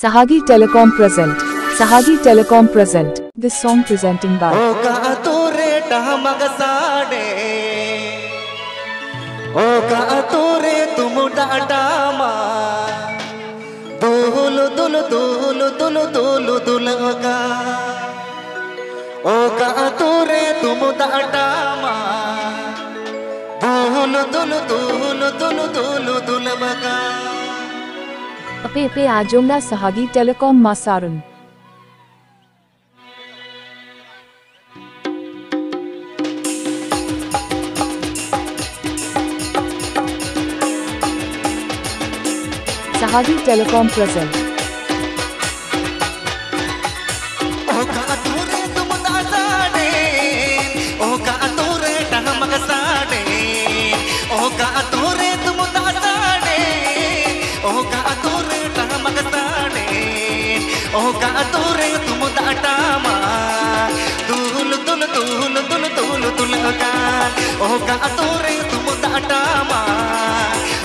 Sahagi Telecom present. Sahagi Telecom present. This song presenting by Oka ature magasade. Oka ature tumuda dama. Dulu dulu dulu dulu dulu dulu oka. Oka ature tumuda dama. Dulu dulu dulu dulu dulu dulu oka. Ape Ajomda Sahagi Telecom Masarun. Sahagi Telecom present. Oka ature tumuda sade. Oka ature magasade. Oka ature tumuda sade. Oka ature magasade. Oka ature tumuda dama. Dulu dulu dulu dulu dulu dulu oka. Oka ature tumuda dama.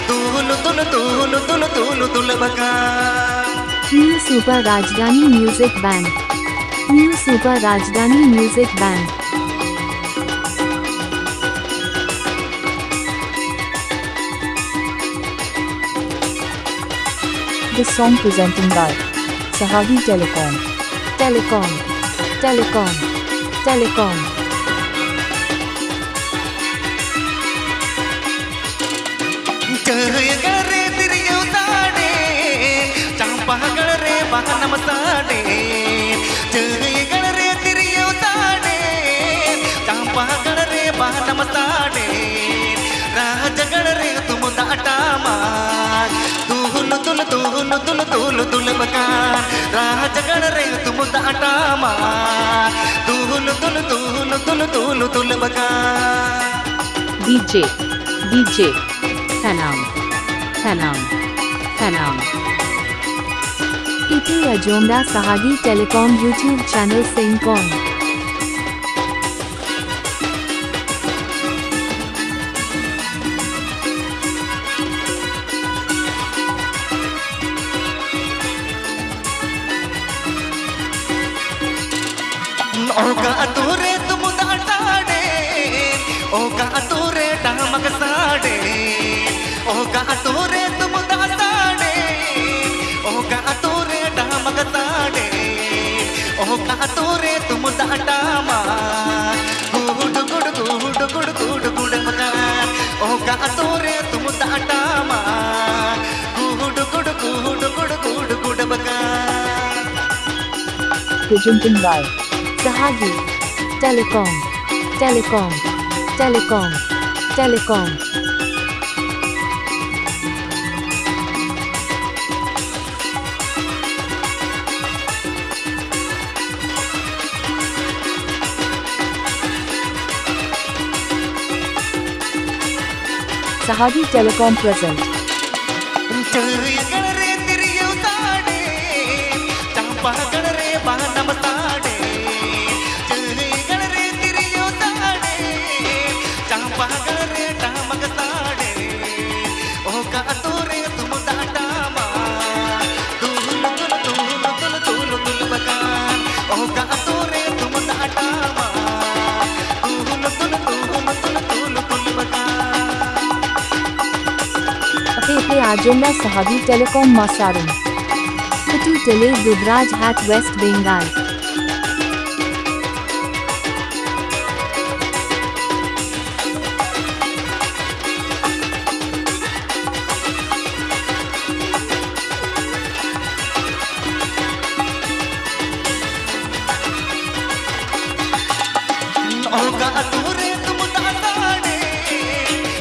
Dulu dulu dulu dulu dulu dulu oka. New Super Rajdhani Music Band. New Super Rajdhani Music Band. This song presenting by Sahagi Telecom. Telecom. Telecom. Telecom. Jayagare tiriyutade, champagare bahanamasade. Jayagare tiriyutade, champagare bahanamasade. Rajagare tumuda dama, dulu dulu dulu dulu dulu dulu makan. Rajagare tumuda dama, dulu dulu dulu dulu dulu dulu makan. DJ. Sanam. Ape Ajomda Sahagi Telecom YouTube channel Singkong. Oka ature tumuda dade. Oka ature magasade. Oka ature tumuda dade. Oka ature magasade. Oka ature tumuda dama. Gudu gudu gudu gudu gudu gudu makan. Oka ature tumuda dama. Gudu gudu gudu gudu gudu gudu makan. Presenting by Sahagi Telecom. Telecom. Telecom. Telecom. Sahagi Telecom present. Jayagare tiriyutade, champagare bahanamasade. Jayagare tiriyutade, champagare magasade. Oka ature tumuda dama, dulu dulu dulu dulu dulu dulu makan. Oka ature tumuda dama, dulu dulu dulu dulu dulu dulu makan. Ape Ajomda Sahagi Telecom Masarun. City Tele Dubraj at West Bengal. Oka ature tumuda sade.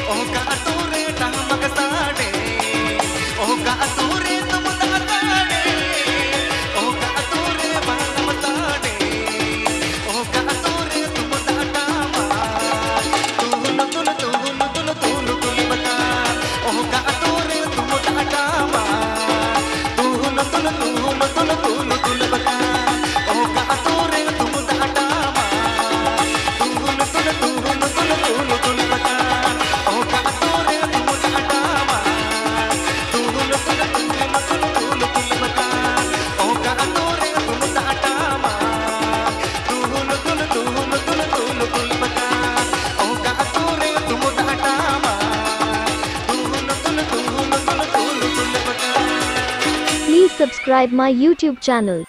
Oka ature magasade. Oka ature tumuda sade. Oka ature bahanamasade. subscribe my YouTube channel.